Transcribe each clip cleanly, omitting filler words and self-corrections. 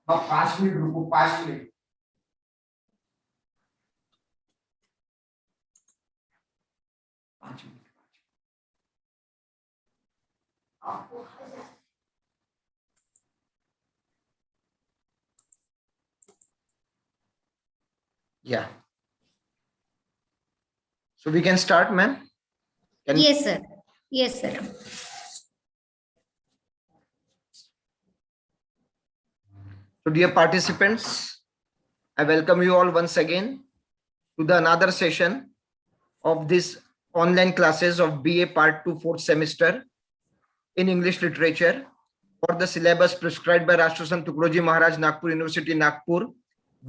हाँ 5 मिनट रुको 5 minute Yeah. So we can start, ma'am. Yes, sir. Yes, sir. So dear participants, I welcome you all once again to the another session of this online classes of BA Part 2 4th semester in English Literature for the syllabus prescribed by Rashtrasant Tukaroji Maharaj, Nagpur University, Nagpur,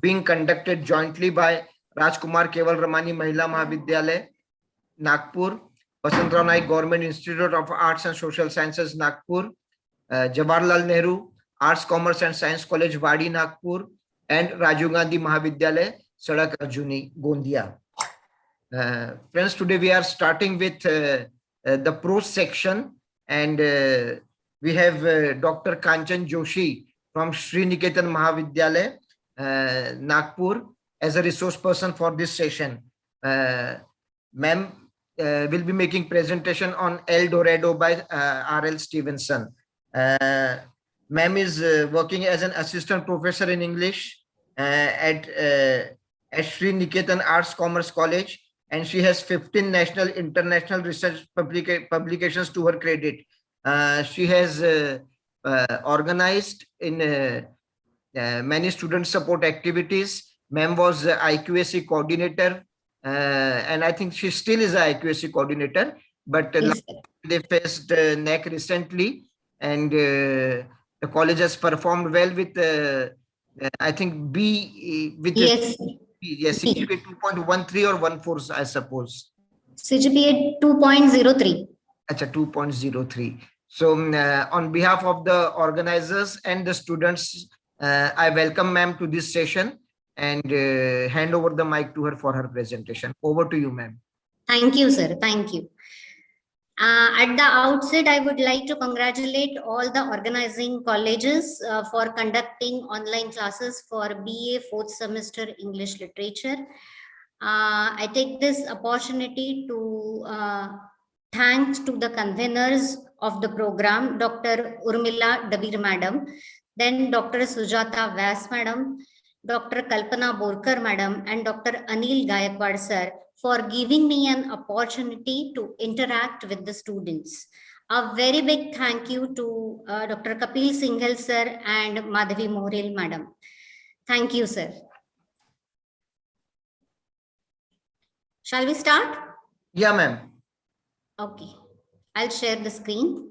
being conducted jointly by Rajkumar Keval Ramani Mahila Mahavidyalaya, Nagpur, Vasantrao Naik Government Institute of Arts and Social Sciences, Nagpur, Jawaharlal Nehru Arts, Commerce and Science College, Wadi, Nagpur, and Rajiv Gandhi Mahavidyalaya, Sadak Arjuni, Gondia. Friends, today we are starting with the prose section, and we have Dr. Kanchan Joshi from Sri Niketan Mahavidyalaya, Nagpur, as a resource person for this session. Ma'am will be making presentation on El Dorado by R.L. Stevenson. Ma'am is working as an assistant professor in English at Sri Niketan Arts Commerce College, and she has 15 national international research publications to her credit. She has organized in many student support activities. Ma'am was IQAC coordinator, and I think she still is a IQAC coordinator, but Yes, they faced NEC recently, and the college has performed well with I think B with yes, yes, CGPA 2.13 or 14, I suppose. CGPA 2.03. Acha, 2.03. So on behalf of the organizers and the students, I welcome ma'am to this session and hand over the mic to her for her presentation. Over to you, ma'am. Thank you, sir. Thank you. At the outset, I would like to congratulate all the organizing colleges for conducting online classes for BA 4th semester English Literature. I take this opportunity to thank to the conveners of the program, Dr. Urmila Dabir Madam, then Dr. Sujata Vyas Madam, Dr. Kalpana Borkar Madam, and Dr. Anil Gayakwad Sir, for giving me an opportunity to interact with the students. A very big thank you to Dr. Kapil Singhal Sir and Madhavi Morel Madam. Thank you, sir. Shall we start? Yeah, ma'am. Okay. I'll share the screen.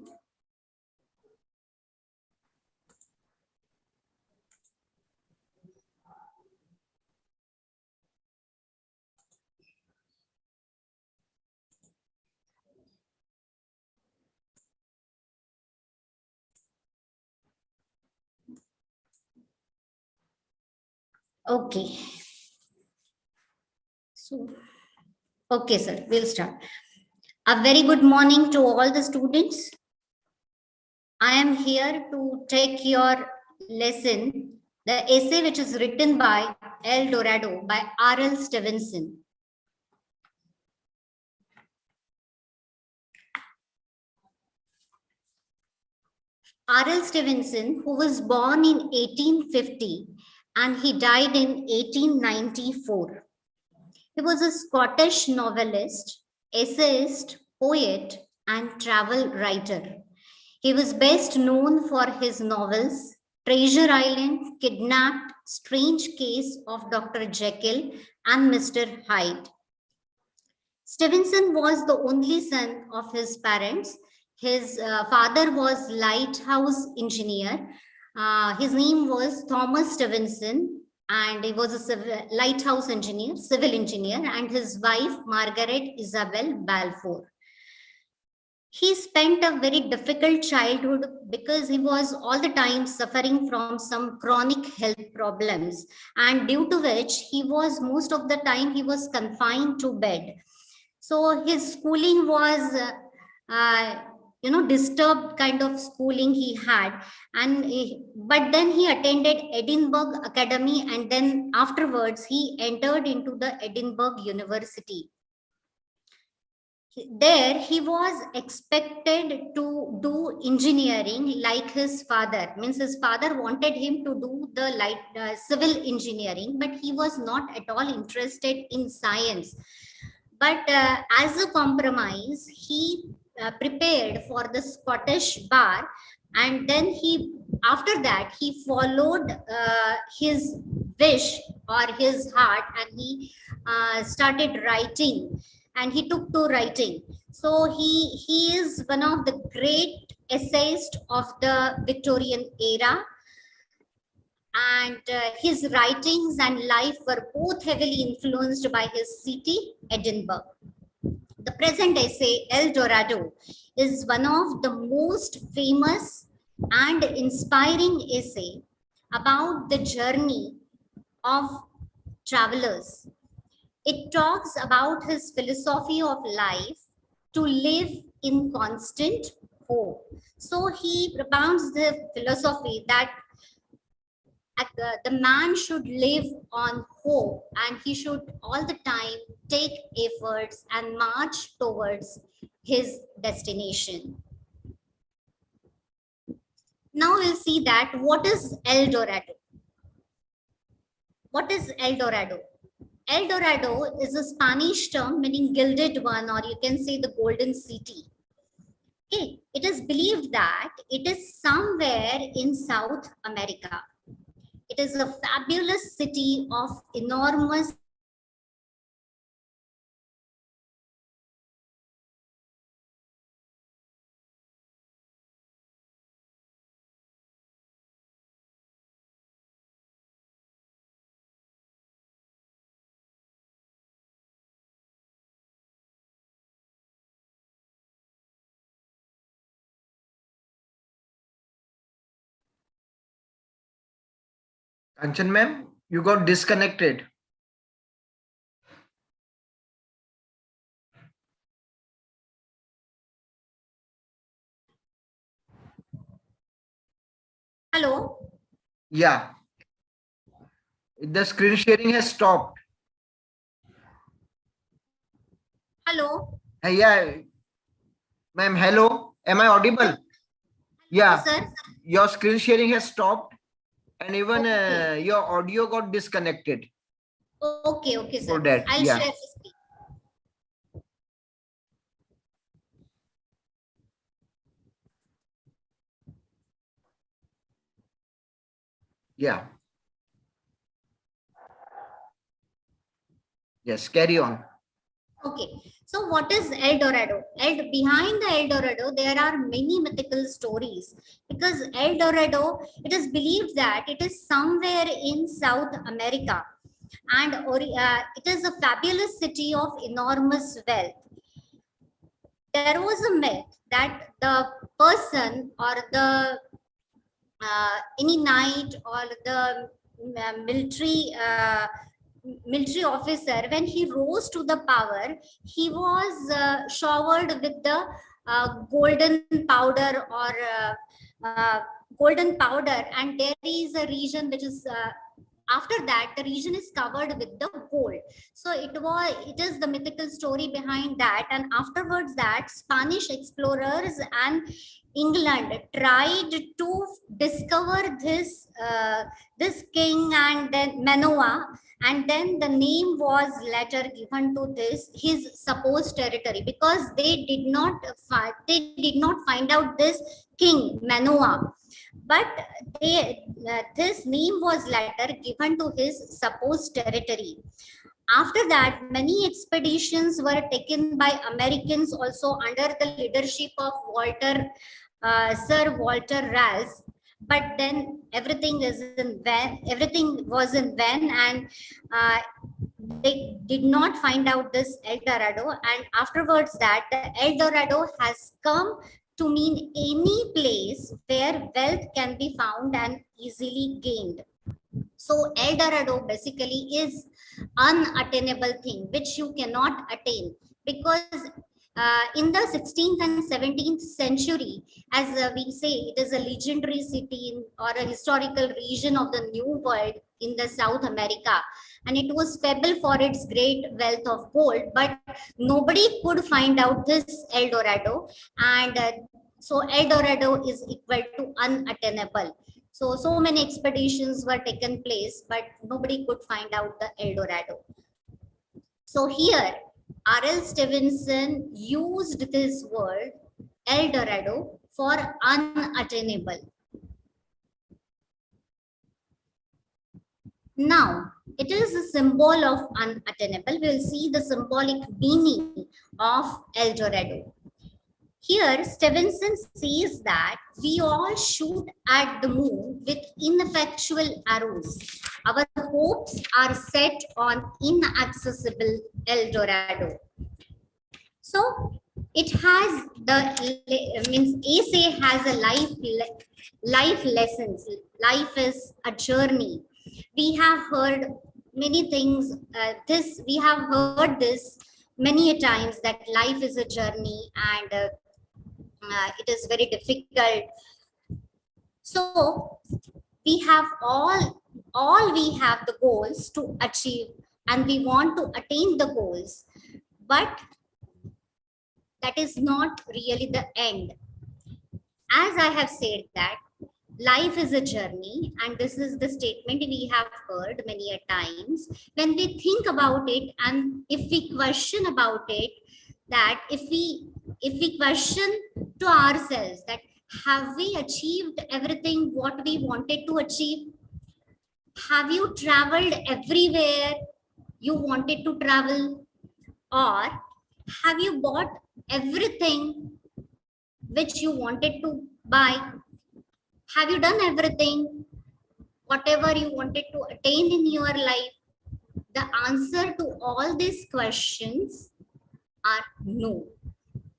Okay. So, okay, sir, we'll start. A very good morning to all the students. I am here to take your lesson, the essay which is written by El Dorado by R.L. Stevenson. R.L. Stevenson, who was born in 1850 and he died in 1894. He was a Scottish novelist, essayist, poet, and travel writer. He was best known for his novels Treasure Island, Kidnapped, Strange Case of Dr. Jekyll, and Mr. Hyde. Stevenson was the only son of his parents. His father was lighthouse engineer. His name was Thomas Stevenson, and he was a lighthouse engineer, civil engineer, and his wife, Margaret Isabel Balfour. He spent a very difficult childhood because he was all the time suffering from some chronic health problems, and due to which he was most of the time he was confined to bed. So his schooling was disturbed kind of schooling he had, but then he attended Edinburgh Academy, and then afterwards he entered into the Edinburgh University. There he was expected to do engineering like his father. Means his father wanted him to do the civil engineering, but he was not at all interested in science. But as a compromise, he prepared for the Scottish bar, and then after that he followed his wish or his heart, and he started writing, and he took to writing. So he is one of the great essayists of the Victorian era, and his writings and life were both heavily influenced by his city, Edinburgh. The present essay, El Dorado, is one of the most famous and inspiring essay about the journey of travelers. It talks about his philosophy of life to live in constant hope. So he propounds the philosophy that the man should live on hope, and he should all the time take efforts and march towards his destination. Now we'll see that what is El Dorado. What is El Dorado? El Dorado is a Spanish term meaning gilded one, or you can say the golden city. Okay, it is believed that it is somewhere in South America. It is a fabulous city of enormous Kanchan ma'am, you got disconnected. Hello. Yeah. The screen sharing has stopped. Hello. Yeah. Ma'am, hello. Am I audible? Yeah. Sir. Your screen sharing has stopped, and even Okay. your audio got disconnected. Okay, sir. For that, I'll yeah. share the screen. Yeah. Yes, carry on. Okay, so what is El Dorado? Behind the El Dorado, there are many mythical stories, because El Dorado, it is believed that it is somewhere in South America, and it is a fabulous city of enormous wealth. There was a myth that the person or the any knight or the military officer, when he rose to the power, he was showered with the golden powder, or golden powder, and there is a region which is after that the region is covered with the gold. So it is the mythical story behind that. And afterwards that Spanish explorers and England tried to discover this king, and then Manoa, and then the name was later given to his supposed territory, because they did not find out this king Manoa, but this name was later given to his supposed territory. After that, many expeditions were taken by Americans also under the leadership of Sir Walter Raleigh. But then everything was in vain, and they did not find out this El Dorado. And afterwards that the El Dorado has come to mean any place where wealth can be found and easily gained. So El Dorado basically is unattainable thing which you cannot attain, because In the 16th and 17th century, as we say, it is a legendary city or a historical region of the New World in the South America, and it was famous for its great wealth of gold. But nobody could find out this El Dorado, and so El Dorado is equal to unattainable. So many expeditions were taken place, but nobody could find out the El Dorado. So here, R.L. Stevenson used this word El Dorado for unattainable. Now, it is a symbol of unattainable. We will see the symbolic meaning of El Dorado. Here, Stevenson says that we all shoot at the moon with ineffectual arrows. Our hopes are set on inaccessible El Dorado. So it has essay has a life lessons. Life is a journey. We have heard many things. We have heard this many a times, that life is a journey, and it is very difficult. So we have all we have the goals to achieve, and we want to attain the goals, but that is not really the end. As I have said that life is a journey, and this is the statement we have heard many a times. When we think about it, and if we question about it, that if we question to ourselves that have we achieved everything what we wanted to achieve? Have you traveled everywhere you wanted to travel? Or have you bought everything which you wanted to buy? Have you done everything, whatever you wanted to attain in your life? The answer to all these questions are no.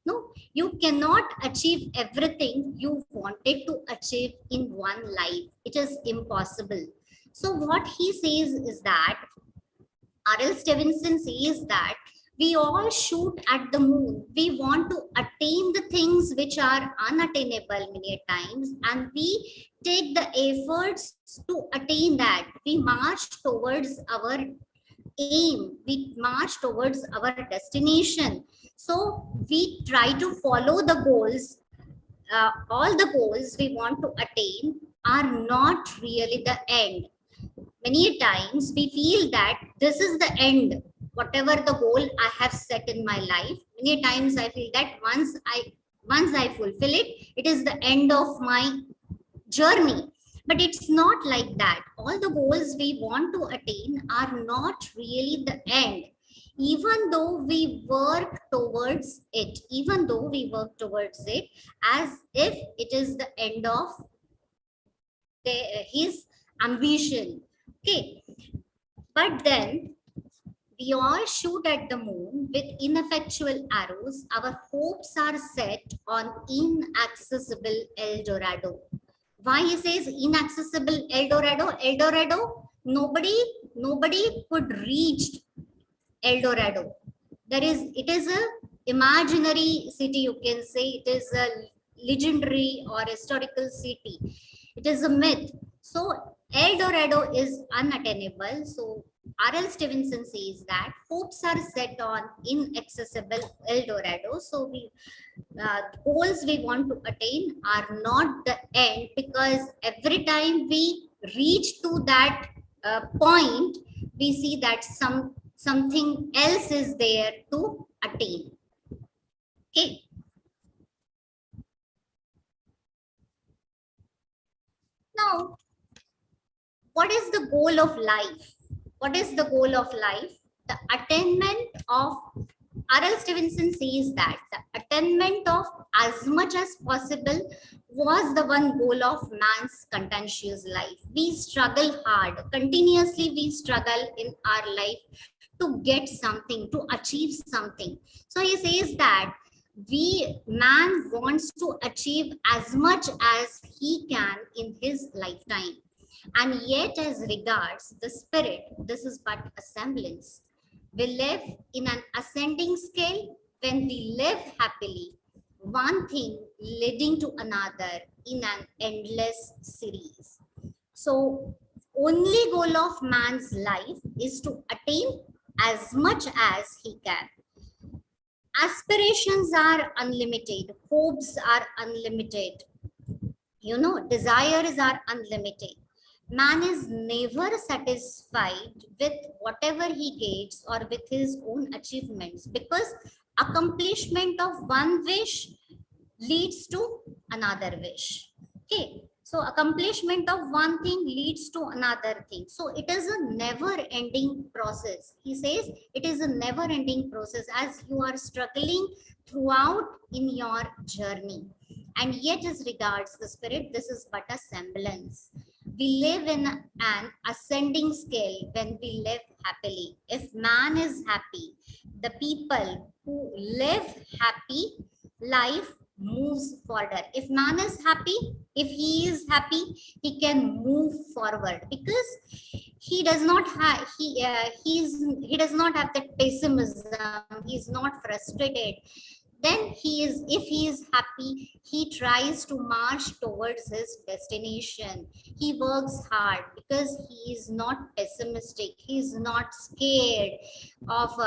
No, you cannot achieve everything you wanted to achieve in one life. It is impossible. So what he says is that, R.L. Stevenson says that we all shoot at the moon. We want to attain the things which are unattainable many times, and we take the efforts to attain that. We march towards our aim. We march towards our destination. So we try to follow the goals. All the goals we want to attain are not really the end. Many times we feel that this is the end, whatever the goal I have set in my life. Many times I feel that once I fulfill it, it is the end of my journey. But it's not like that. All the goals we want to attain are not really the end. Even though we work towards it, as if it is the end of his ambition. Okay, but then we all shoot at the moon with ineffectual arrows. Our hopes are set on inaccessible El Dorado. Why he says inaccessible El Dorado? El Dorado, nobody could reach El Dorado. It is a imaginary city, you can say. It is a legendary or historical city. It is a myth. So El Dorado is unattainable. So R.L. Stevenson says that hopes are set on inaccessible El Dorado. So goals we want to attain are not the end, because every time we reach to that point, we see that something else is there to attain. Okay. Now, what is the goal of life? What is the goal of life? The attainment of, R.L. Stevenson says that the attainment of as much as possible was the one goal of man's contentious life. We struggle hard. Continuously we struggle in our life to get something, to achieve something. So he says that man wants to achieve as much as he can in his lifetime. And yet, as regards the spirit, this is but a semblance. We live in an ascending scale, when we live happily, one thing leading to another in an endless series. So, only goal of man's life is to attain as much as he can. Aspirations are unlimited, hopes are unlimited, desires are unlimited. Man is never satisfied with whatever he gets or with his own achievements, because accomplishment of one wish leads to another wish. Okay, so accomplishment of one thing leads to another thing. So it is a never ending process. He says it is a never ending process as you are struggling throughout in your journey. And yet, as regards the spirit, this is but a semblance. We live in an ascending scale when we live happily. If man is happy, the people who live happy, life moves further. If man is happy, if he is happy, he can move forward, because he does not have he does not have that pessimism. He is not frustrated. Then if he is happy, he tries to march towards his destination. He works hard because he is not pessimistic. He is not scared of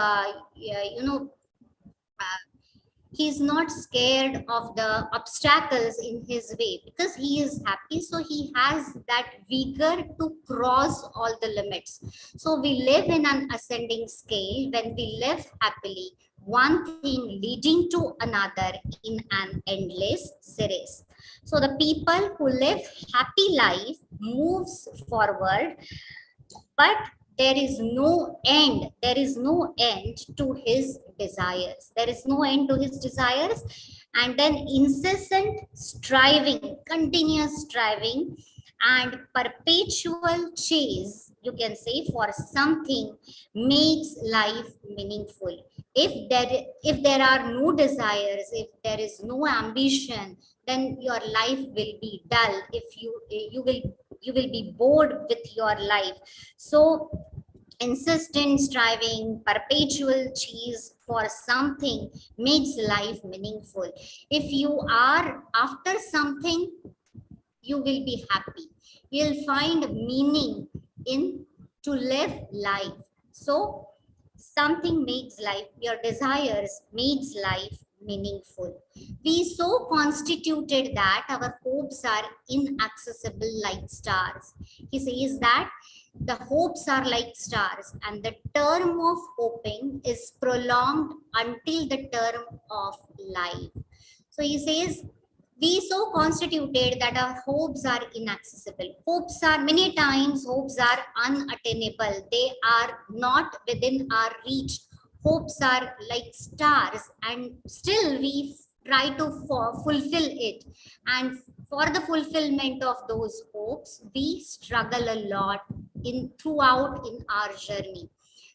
he's not scared of the obstacles in his way, because he is happy. So he has that vigor to cross all the limits. So we live in an ascending scale when we live happily, one thing leading to another in an endless series. So the people who live happy life moves forward, but there is no end. There is no end to his desires. There is no end to his desires. And then incessant striving, continuous striving, and perpetual chase, you can say, for something makes life meaningful. If there are no desires, if there is no ambition, then your life will be dull. If you will be bored with your life. So insistent striving, perpetual chase for something makes life meaningful. If you are after something, you will be happy. You'll find meaning in to live life. So something makes life, your desires makes life meaningful. We so constituted that our hopes are inaccessible like stars. He says that the hopes are like stars, and the term of hoping is prolonged until the term of life. So he says, we so constituted that our hopes are inaccessible. Hopes are, many times hopes are unattainable. They are not within our reach. Hopes are like stars, and still we try to fulfill it. And for the fulfillment of those hopes, we struggle a lot throughout in our journey.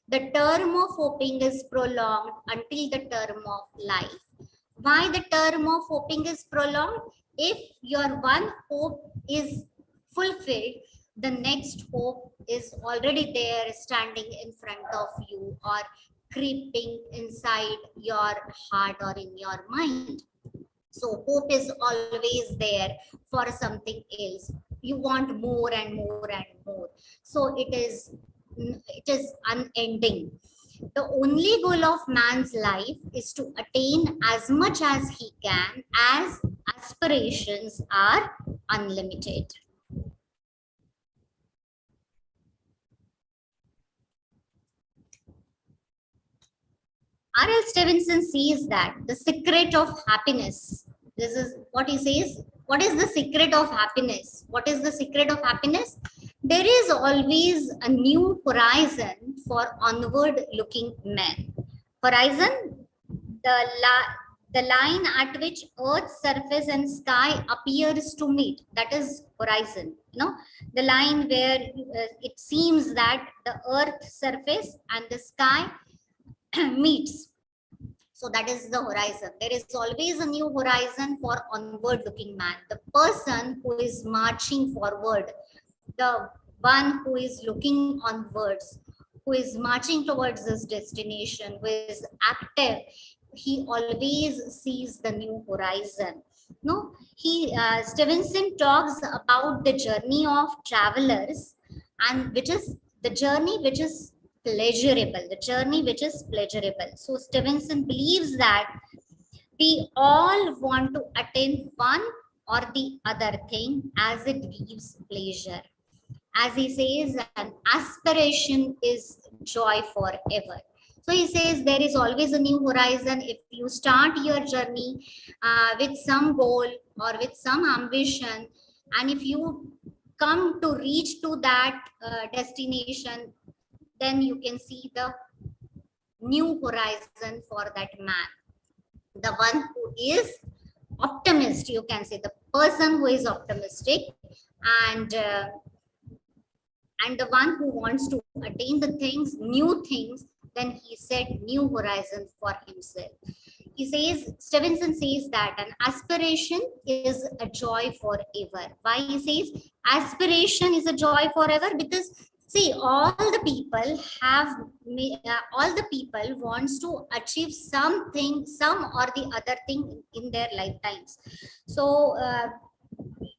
The term of hoping is prolonged until the term of life. Why the term of hoping is prolonged? If your one hope is fulfilled, the next hope is already there, standing in front of you, or creeping inside your heart or in your mind. So hope is always there for something else. You want more and more and more. So it is unending. The only goal of man's life is to attain as much as he can, as aspirations are unlimited. R.L. Stevenson says that the secret of happiness, this is what he says. What is the secret of happiness? What is the secret of happiness? There is always a new horizon for onward looking men. Horizon, the line at which earth's surface and sky appears to meet, that is horizon. The line where it seems that the earth's surface and the sky meets. So that is the horizon. There is always a new horizon for onward looking man. The person who is marching forward, the one who is looking onwards, who is marching towards this destination, who is active, he always sees the new horizon. No, Stevenson talks about the journey of travelers, and which is the journey which is pleasurable, the journey which is pleasurable. So Stevenson believes that we all want to attain one or the other thing as it gives pleasure. As he says, an aspiration is joy forever. So he says there is always a new horizon. If you start your journey with some goal or with some ambition, and if you come to reach to that destination, then you can see the new horizon for that man. The one who is optimist, you can say, the person who is optimistic, and the one who wants to attain the things, new things, then he set new horizon for himself. He says, Stevenson says that an aspiration is a joy forever. Why he says aspiration is a joy forever? Because see, all the people wants to achieve something, some or the other thing in their lifetimes. So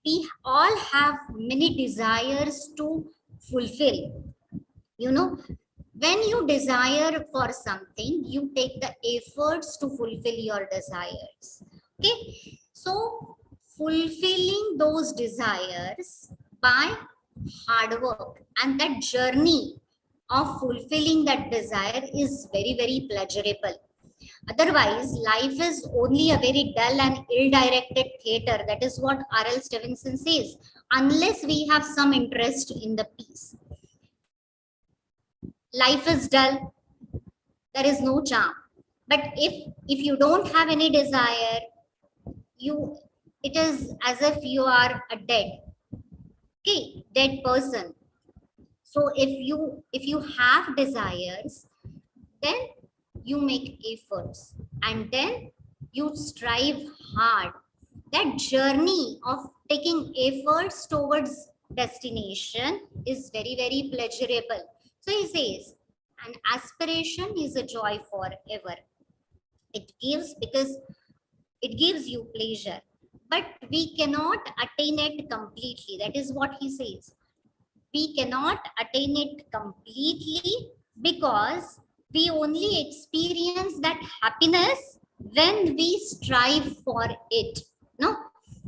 we all have many desires to fulfill. You know, when you desire for something, you take the efforts to fulfill your desires. Okay, so fulfilling those desires by hard work, and that journey of fulfilling that desire is very, very pleasurable. Otherwise, life is only a very dull and ill-directed theater. That is what R.L. Stevenson says. Unless we have some interest in the piece, life is dull. There is no charm. But if you don't have any desire, it is as if you are a dead person. So if you have desires, then you make efforts, and then you strive hard. That journey of taking efforts towards destination is very, very pleasurable. So he says, an aspiration is a joy forever. It gives, because it gives you pleasure, but we cannot attain it completely. That is what he says. We cannot attain it completely because we only experience that happiness when we strive for it. No,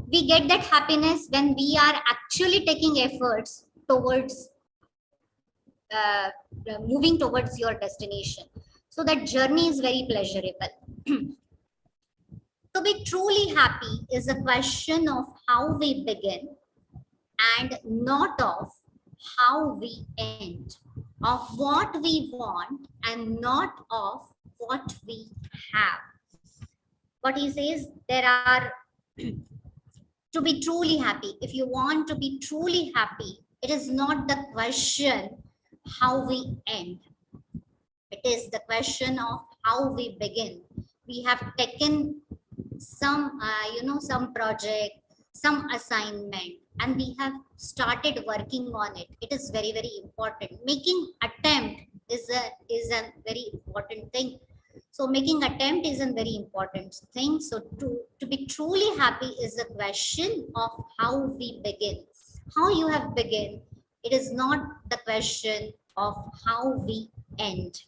we get that happiness when we are actually taking efforts towards uh, moving towards your destination. So that journey is very pleasurable. To be truly happy is a question of how we begin and not of how we end, of what we want and not of what we have. What he says, there are to be truly happy. If you want to be truly happy, it is not the question how we end. It is the question of how we begin. We have taken some, some project, some assignment, and we have started working on it. It is very, very important. Making attempt is a very important thing. So making attempt is a very important thing. So to be truly happy is a question of how we begin. How you have begun. It is not the question of how we end,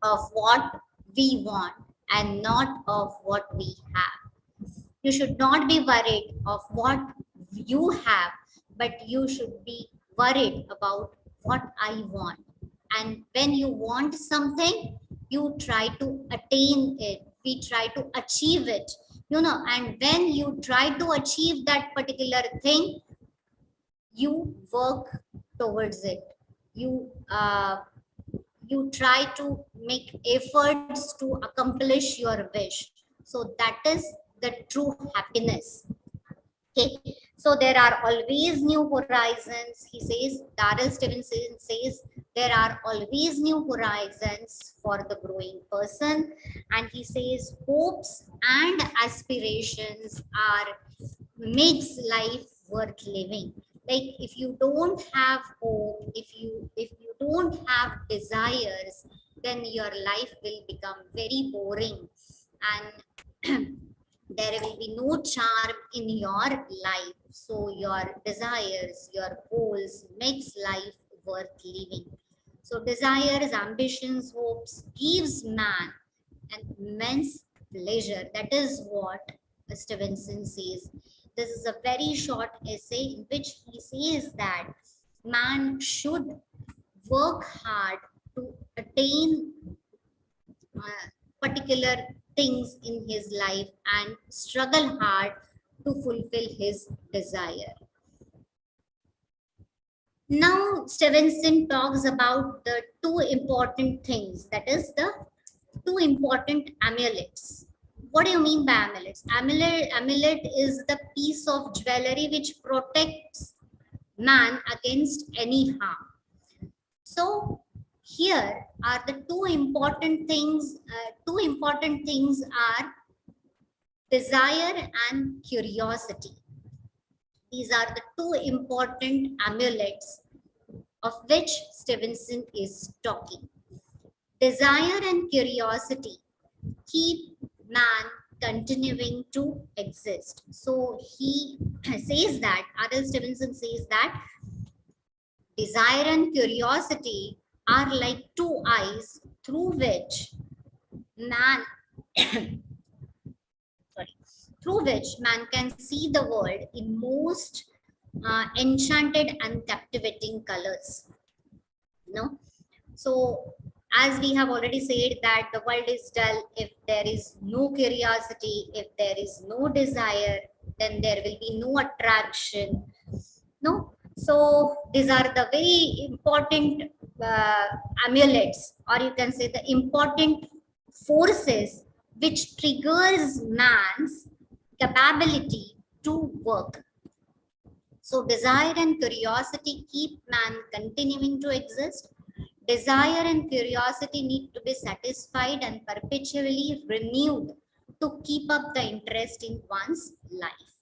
of what we want and not of what we have. You should not be worried of what you have, but you should be worried about what I want. And when you want something, you try to attain it. We try to achieve it. And when you try to achieve that particular thing, you work towards it. You try to make efforts to accomplish your wish. So that is the true happiness. Okay, so there are always new horizons. He says, Darrell Stevenson says, there are always new horizons for the growing person. And he says, hopes and aspirations makes life worth living. Like if you don't have hope, if you don't have desires, then your life will become very boring, and there will be no charm in your life. So your desires, your goals makes life worth living. So desires, ambitions, hopes gives man an immense pleasure. That is what Stevenson says. This is a very short essay in which he says that man should work hard to attain particular things in his life and struggle hard to fulfill his desire. Now, Stevenson talks about the two important things, that is the two important amulets. What do you mean by amulets? Amulet is the piece of jewelry which protects man against any harm. So here are the two important things. Two important things are desire and curiosity. These are the two important amulets of which Stevenson is talking. Desire and curiosity keep man continuing to exist. So he says that, R.L. Stevenson says that desire and curiosity are like two eyes through which man through which man can see the world in most enchanted and captivating colors. No, so as we have already said that the world is dull if there is no curiosity, if there is no desire, then there will be no attraction. No, so these are the very important amulets, or you can say the important forces which triggers man's capability to work. So desire and curiosity keep man continuing to exist. Desire and curiosity need to be satisfied and perpetually renewed to keep up the interest in one's life.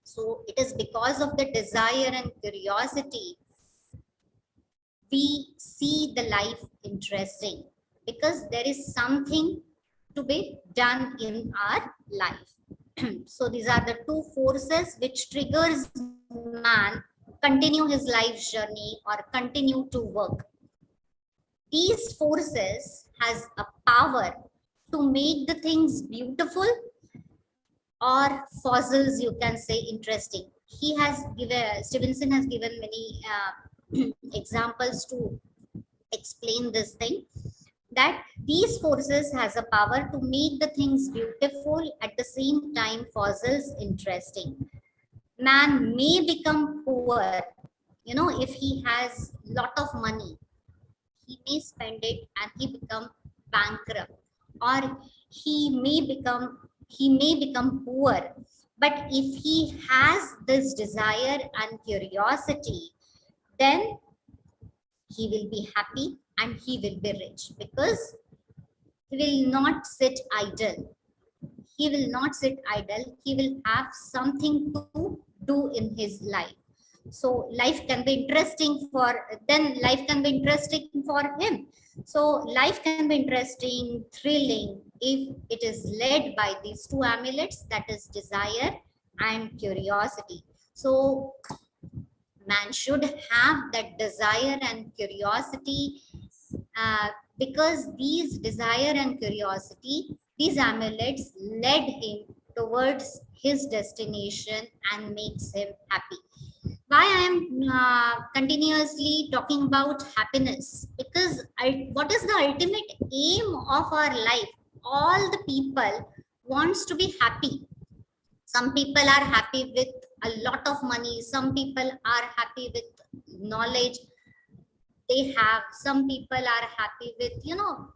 So it is because of the desire and curiosity we see the life interesting, because there is something to be done in our life. So these are the two forces which triggers man continue his life journey or continue to work. These forces has a power to make the things beautiful, or fossils you can say interesting. He has given, Stevenson has given many examples to explain this thing, that these forces has a power to make the things beautiful, at the same time fossils interesting. Man may become poor, you know, if he has lot of money, he may spend it and he become bankrupt, or he may become poor. But if he has this desire and curiosity, then he will be happy and he will be rich, because he will not sit idle. He will not sit idle. He will have something to do in his life. So life can be interesting life can be interesting for him. So life can be interesting, thrilling, if it is led by these two amulets, that is desire and curiosity. So man should have that desire and curiosity, because these desire and curiosity, these amulets led him towards his destination and makes him happy. Why I am continuously talking about happiness? Because what is the ultimate aim of our life? All the people wants to be happy. Some people are happy with a lot of money. Some people are happy with knowledge they have. Some people are happy with, you know,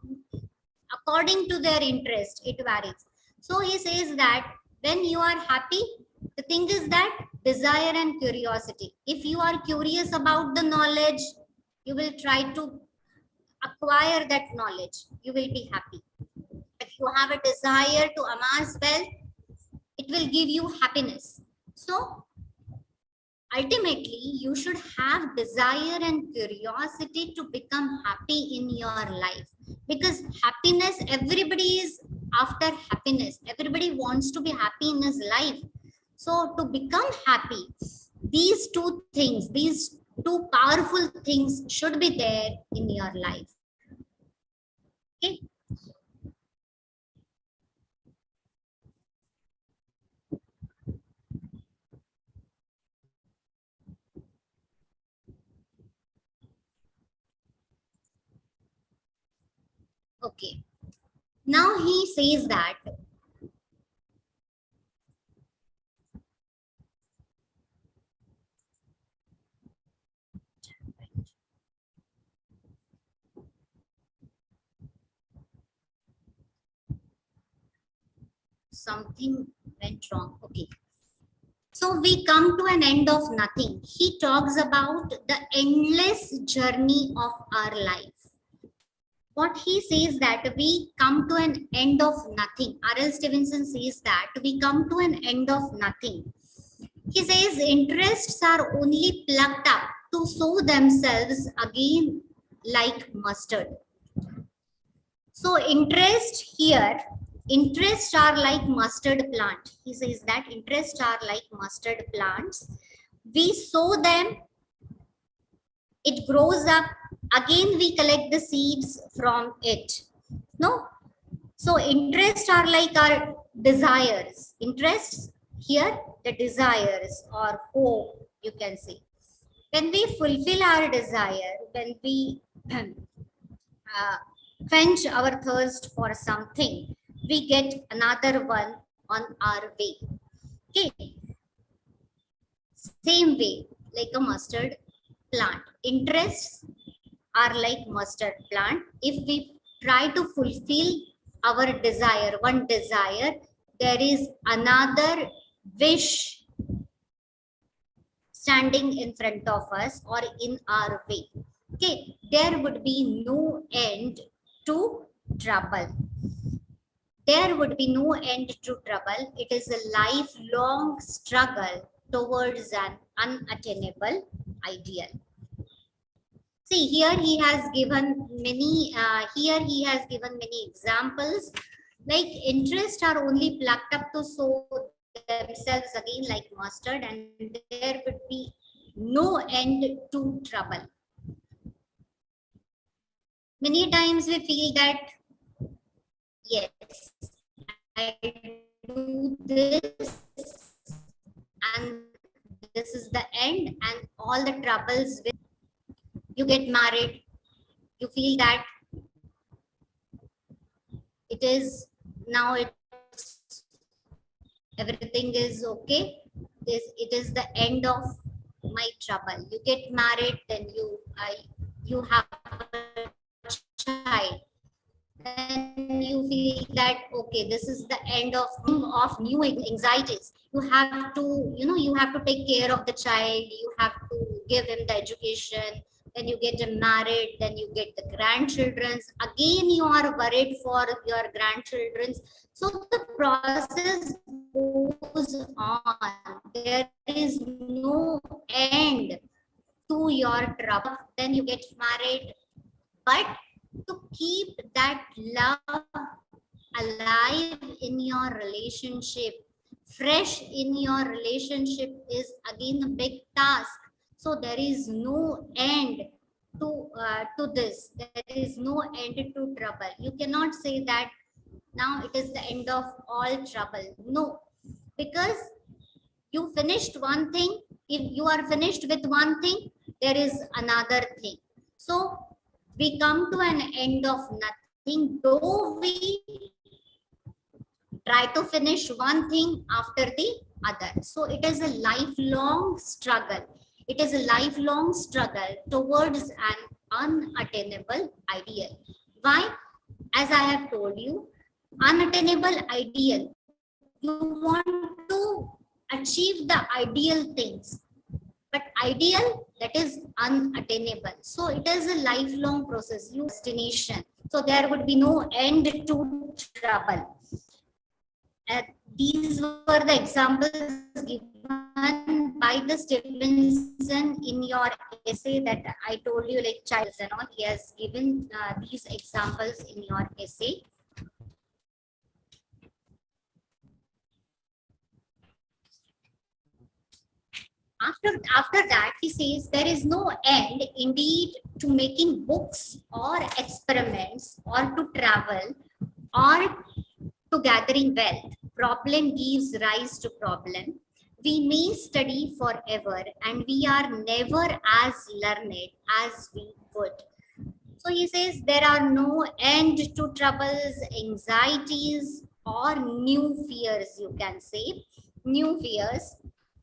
according to their interest, it varies. So he says that when you are happy, the thing is that desire and curiosity. If you are curious about the knowledge, you will try to acquire that knowledge. You will be happy. If you have a desire to amass wealth, it will give you happiness. So ultimately you should have desire and curiosity to become happy in your life, because happiness, everybody is after happiness, everybody wants to be happy in his life. So to become happy, these two things, these two powerful things should be there in your life. Okay. Okay. Now he says that something went wrong. Okay. So we come to an end of nothing. He talks about the endless journey of our life. What he says that we come to an end of nothing. R.L. Stevenson says that we come to an end of nothing. He says interests are only plucked up to sow themselves again like mustard. So interest here, interests are like mustard plant. He says that interests are like mustard plants. We sow them, it grows up, again we collect the seeds from it. No? So interests are like our desires. Interests here, the desires or hope, you can say. When we fulfill our desire, when we quench our thirst for something, we get another one on our way. Okay. Same way, like a mustard plant. Interests are like mustard plant. If we try to fulfill our desire, one desire, there is another wish standing in front of us or in our way. Okay, there would be no end to trouble. There would be no end to trouble. It is a lifelong struggle towards an unattainable ideal. See, here he has given many. Here he has given many examples. Like interests are only plucked up to sow themselves again like mustard, and there would be no end to trouble. Many times we feel that yes, I do this and this is the end, and all the troubles will, you get married, you feel that it is now, it's everything is okay, it is the end of my trouble. You get married, then you have a child, then you feel that okay, this is the end of new anxieties. You have to, you have to take care of the child, you have to give him the education, then you get married, then you get the grandchildren, again you are worried for your grandchildren. So the process goes on, there is no end to your trouble. Then you get married, but to keep that love alive in your relationship, fresh in your relationship, is again a big task. So there is no end to this. There is no end to trouble. You cannot say that now it is the end of all trouble. No, because you finished one thing. If you are finished with one thing, there is another thing. So we come to an end of nothing, though we try to finish one thing after the other. So it is a lifelong struggle. It is a lifelong struggle towards an unattainable ideal. Why? As I have told you, unattainable ideal. You want to achieve the ideal things, but ideal, that is unattainable. So it is a lifelong process, you destination. So there would be no end to trouble. These were the examples given by the Stevenson in your essay that I told you, like child and all. He has given these examples in your essay. After that, he says there is no end indeed to making books or experiments or to travel or to gathering wealth. Problem gives rise to problem. We may study forever and we are never as learned as we would. So he says there are no end to troubles, anxieties, or new fears, you can say. New fears.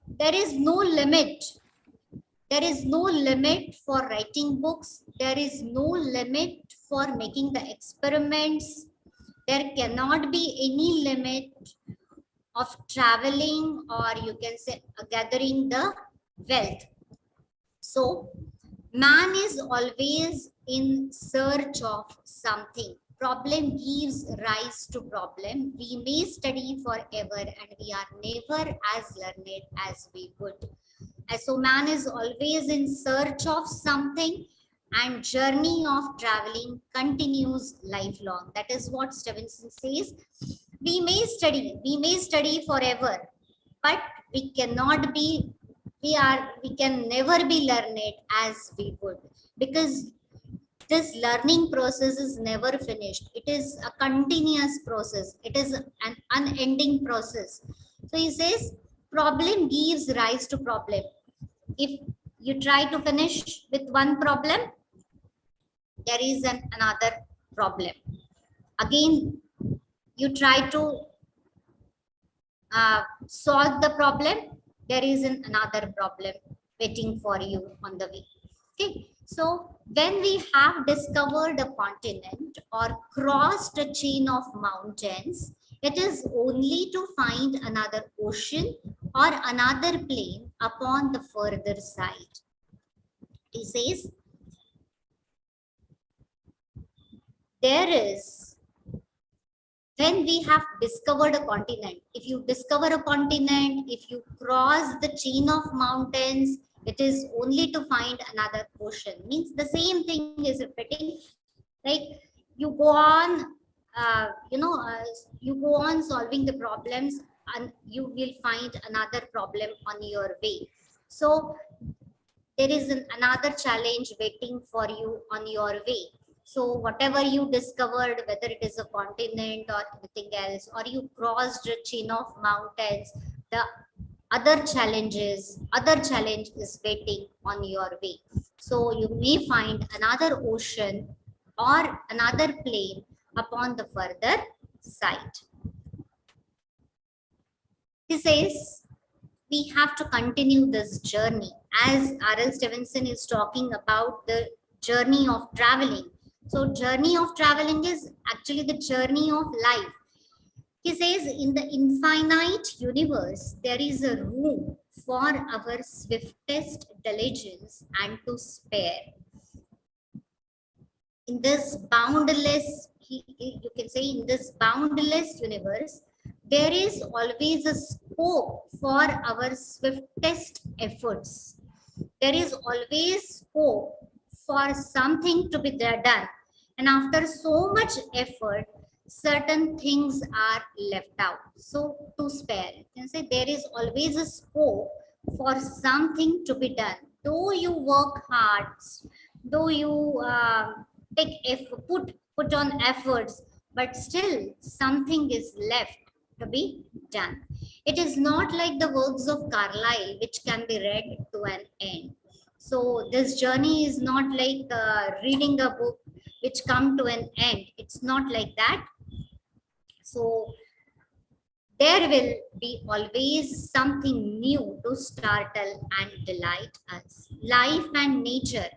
There is no limit. There is no limit for writing books. There is no limit for making the experiments. There cannot be any limit of traveling, or you can say gathering the wealth. So man is always in search of something. Problem gives rise to problem. We may study forever and we are never as learned as we would. And so man is always in search of something, and journey of traveling continues lifelong. That is what Stevenson says. We may study forever, but we cannot be, we can never be learned as we would, because this learning process is never finished. It is a continuous process. It is an unending process. So he says, problem gives rise to problem. If you try to finish with one problem, there is another problem. Again, you try to solve the problem, there is another problem waiting for you on the way. Okay, so when we have discovered a continent or crossed a chain of mountains, it is only to find another ocean or another plain upon the further side. He says, there is, when we have discovered a continent, if you discover a continent, if you cross the chain of mountains, it is only to find another ocean. Means the same thing is repeating. Like you go on, you go on solving the problems, and you will find another problem on your way. So there is another challenge waiting for you on your way. So whatever you discovered, whether it is a continent or anything else, or you crossed a chain of mountains, the other challenge is waiting on your way. So you may find another ocean or another plain upon the further side. He says we have to continue this journey, as R.L. Stevenson is talking about the journey of traveling. So journey of traveling is actually the journey of life. He says in the infinite universe, there is a room for our swiftest diligence and to spare. In this boundless, you can say in this boundless universe, there is always a scope for our swiftest efforts. There is always scope for something to be done. And after so much effort, certain things are left out. So to spare, you can say there is always a scope for something to be done. Though you work hard, though you take effort, put on efforts, but still something is left to be done. It is not like the works of Carlyle, which can be read to an end. So this journey is not like reading a book which come to an end. It's not like that. So there will be always something new to startle and delight us. Life and nature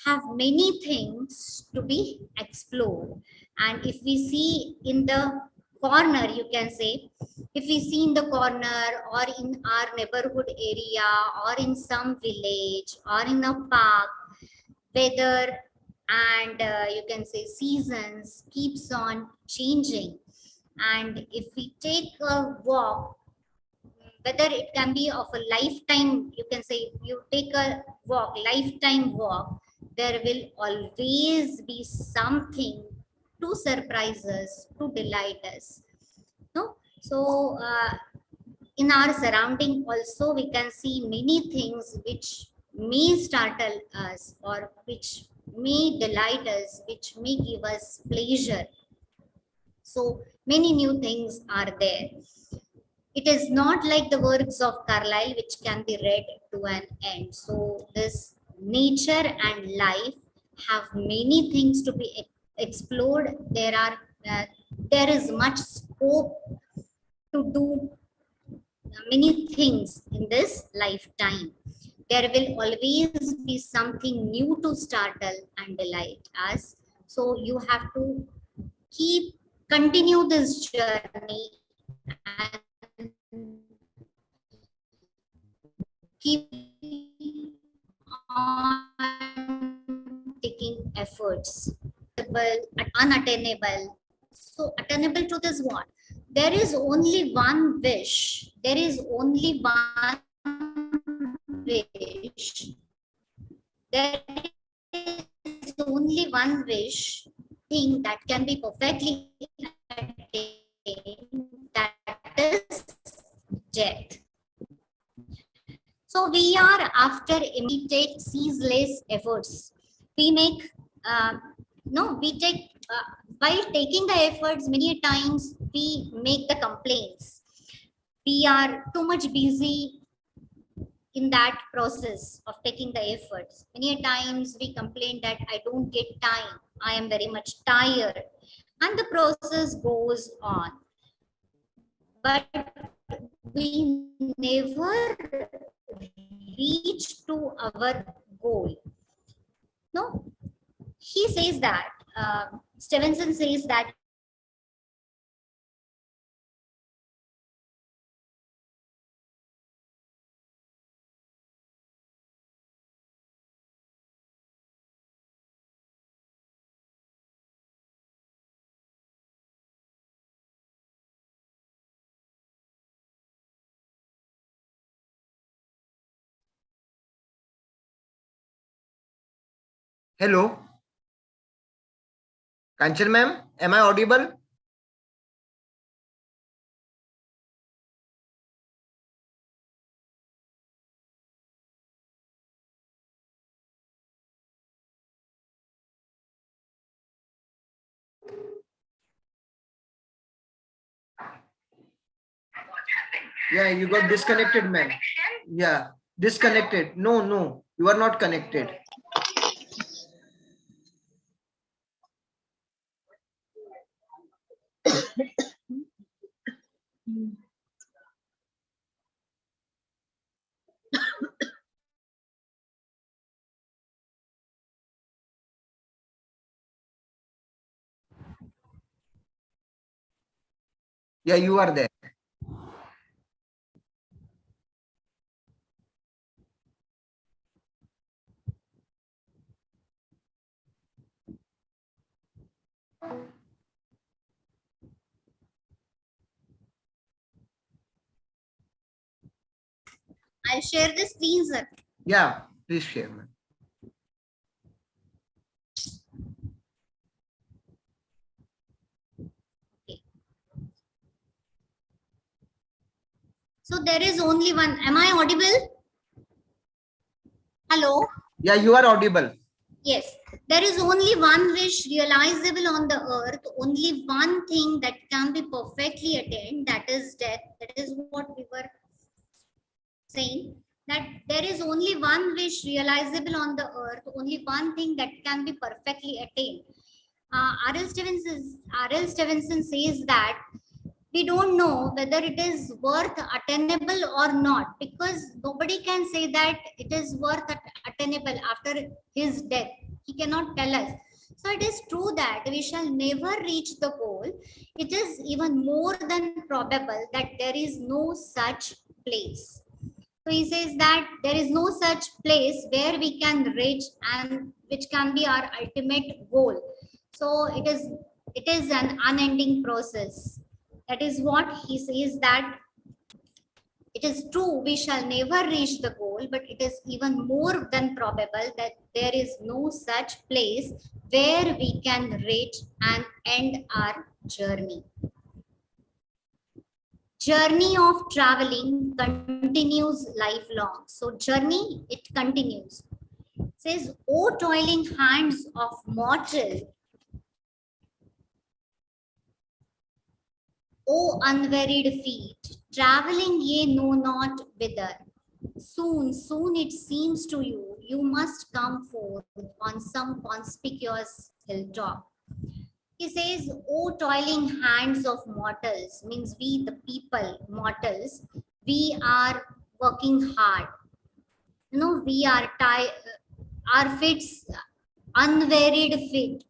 have many things to be explored. And if we see in the corner, you can say, if we see in the corner or in our neighborhood area or in some village or in a park, weather and you can say seasons keeps on changing, And if we take a walk, whether it can be of a lifetime, you can say you take a walk, lifetime walk, there will always be something to surprise us, to delight us. No? So, in our surrounding also we can see many things which may startle us or which may delight us, which may give us pleasure. So many new things are there. It is not like the works of Carlyle which can be read to an end. So this nature and life have many things to be explored. There is much scope to do many things in this lifetime. There will always be something new to startle and delight us. So you have to continue this journey and keep on taking efforts. Unattainable. So attainable to this what? There is only one wish. There is only one wish. There is only one wish thing that can be perfectly attained, that is death. So we are after immediate ceaseless efforts. We make while taking the efforts, many times we make the complaints. We are too much busy in that process of taking the efforts. Many times we complain that I don't get time, I am very much tired, and the process goes on. But we never reach to our goal. No, he says that, Stevenson says that Hello, Kanchan ma'am, am I audible? Yeah, you got disconnected, ma'am. Yeah, disconnected. No, no, you are not connected. Yeah, you are there. I'll share the screen, sir. Yeah, please share, ma'am. Okay. So there is only one. Am I audible? Hello? Yeah, you are audible. Yes. There is only one wish realizable on the earth, only one thing that can be perfectly attained, that is death. That is what we were saying, that there is only one wish realizable on the earth, only one thing that can be perfectly attained. R.L. Stevenson says that we don't know whether it is worth attainable or not, because nobody can say that it is worth attainable after his death. He cannot tell us. So it is true that we shall never reach the goal. It is even more than probable that there is no such place. So he says that there is no such place where we can reach and which can be our ultimate goal. So it is an unending process. That is what he says, that it is true we shall never reach the goal, but it is even more than probable that there is no such place where we can reach and end our journey. Journey of traveling continues lifelong. So journey, it continues. It says, O toiling hands of mortal, O unwearied feet, traveling ye know not whither. Soon, soon it seems to you, you must come forth on some conspicuous hilltop. He says, O toiling hands of mortals, means we, the people, mortals, we are working hard. You know, we are tired, our feet, unwearied feet.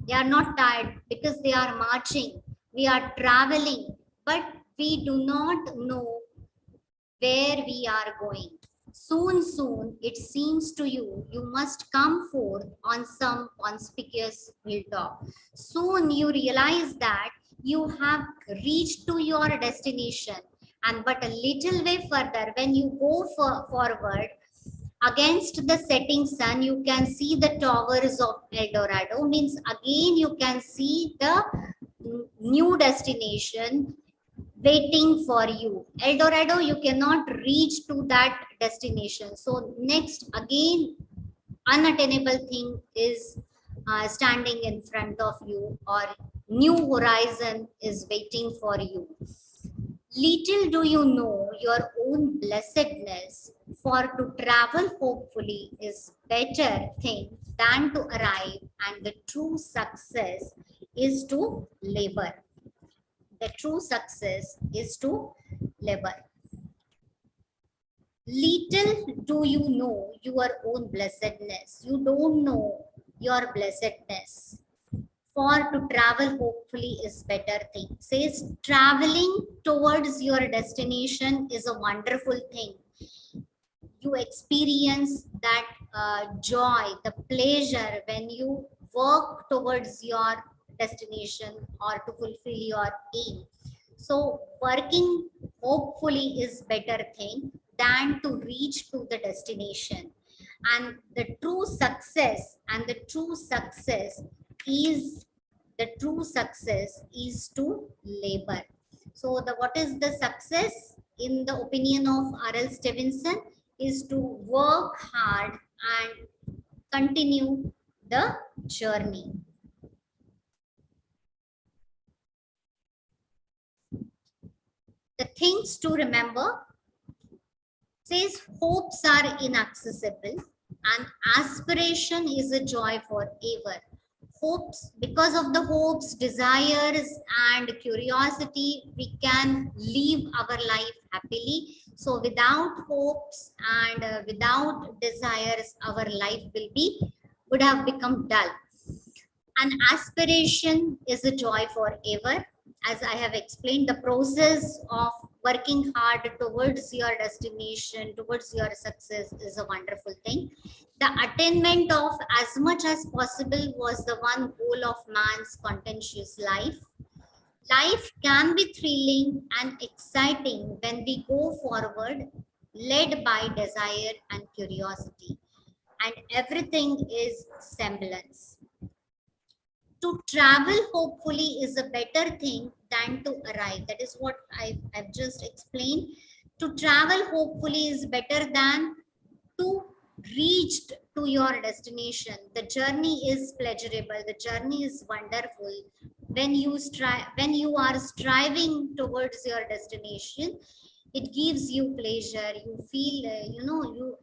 They are not tired because they are marching. We are traveling, but we do not know where we are going. Soon, soon, it seems to you, you must come forth on some conspicuous hilltop. Soon you realize that you have reached to your destination, and but a little way further, when you go forward, against the setting sun, you can see the towers of El Dorado. Means again, you can see the new destination waiting for you. El Dorado, you cannot reach to that destination. So next, again, unattainable thing is standing in front of you, or new horizon is waiting for you. Little do you know your own blessedness, for to travel hopefully is better thing than to arrive, and the true success is to labor. The true success is to labor. Little do you know your own blessedness. You don't know your blessedness. For to travel hopefully is better thing. Says traveling towards your destination is a wonderful thing. You experience that joy, the pleasure when you work towards your destination or to fulfill your aim. So working hopefully is better thing than to reach to the destination. And the true success, is to labor. So the what is the success in the opinion of R.L. Stevenson is to work hard and continue the journey. The things to remember says hopes are inaccessible and aspiration is a joy forever. Hopes, because of the hopes, desires, and curiosity, we can live our life happily. So without hopes and without desires, our life would have become dull. An aspiration is a joy forever. As I have explained, the process of working hard towards your destination, towards your success is a wonderful thing. The attainment of as much as possible was the one goal of man's conscientious life. Life can be thrilling and exciting when we go forward, led by desire and curiosity, and everything is semblance. To travel hopefully is a better thing than to arrive. That is what I've just explained. To travel hopefully is better than to reach to your destination. The journey is pleasurable. The journey is wonderful. When you are striving towards your destination, it gives you pleasure. You feel,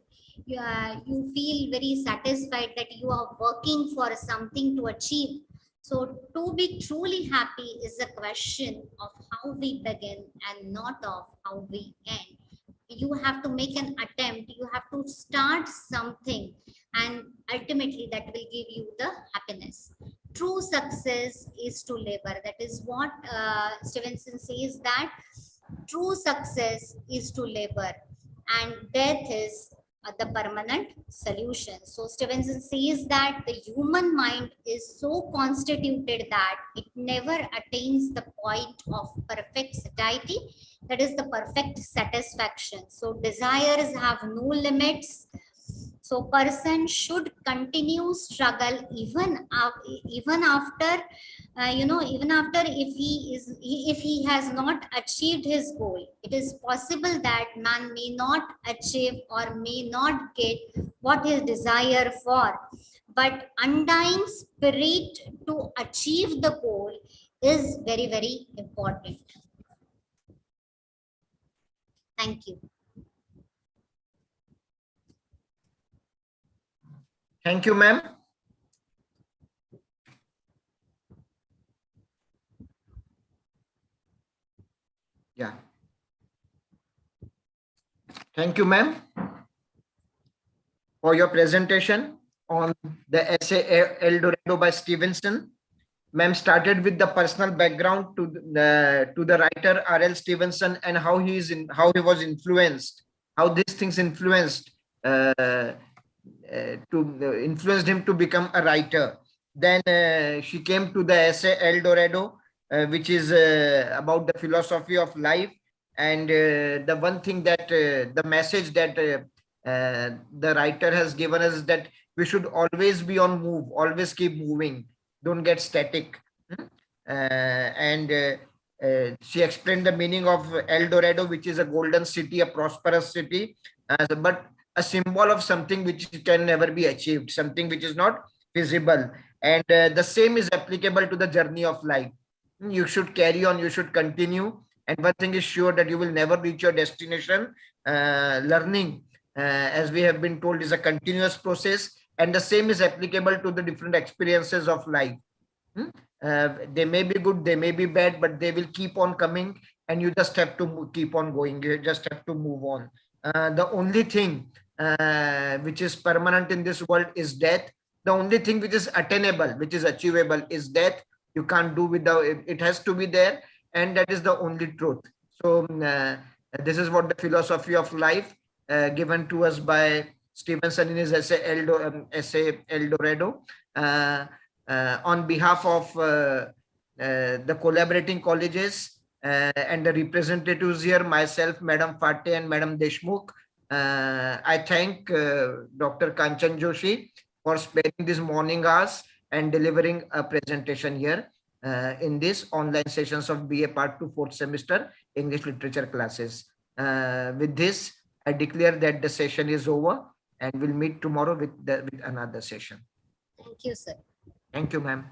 you feel very satisfied that you are working for something to achieve. So to be truly happy is a question of how we begin and not of how we end. You have to make an attempt, you have to start something, and ultimately that will give you the happiness. True success is to labor. That is what Stevenson says, that true success is to labor and death is the permanent solution. So Stevenson says that the human mind is so constituted that it never attains the point of perfect satiety, that is the perfect satisfaction. So desires have no limits. So person should continue struggle even after even after if he has not achieved his goal. It is possible that man may not achieve or may not get what he desire for, but undying spirit to achieve the goal is very, very important. Thank you. Thank you, ma'am. Yeah. Thank you, ma'am, for your presentation on the essay El Dorado by Stevenson. Ma'am started with the personal background to the writer R.L. Stevenson and how he was influenced, how these things influenced influenced him to become a writer. Then she came to the essay El Dorado, which is about the philosophy of life. And the one thing that the message that the writer has given us is that we should always be on move, always keep moving, don't get static. She explained the meaning of El Dorado, which is a golden city, a prosperous city, but a symbol of something which can never be achieved, something which is not visible. And the same is applicable to the journey of life. You should carry on, you should continue. And one thing is sure, that you will never reach your destination. Learning, as we have been told, is a continuous process. And the same is applicable to the different experiences of life. They may be good, they may be bad, but they will keep on coming, and you just have to keep on going. You just have to move on. The only thing which is permanent in this world is death. The only thing which is attainable, which is achievable, is death. You can't do without it. It has to be there, and that is the only truth. So this is what the philosophy of life given to us by Stevenson in his essay El Dorado. On behalf of the collaborating colleges and the representatives here, myself, Madam Fate and Madam Deshmukh, I thank Dr. Kanchan Joshi for sparing these morning hours and delivering a presentation here in this online sessions of BA Part 2 4th semester English literature classes. With this, I declare that the session is over, and we'll meet tomorrow with another session. Thank you, sir. Thank you, ma'am.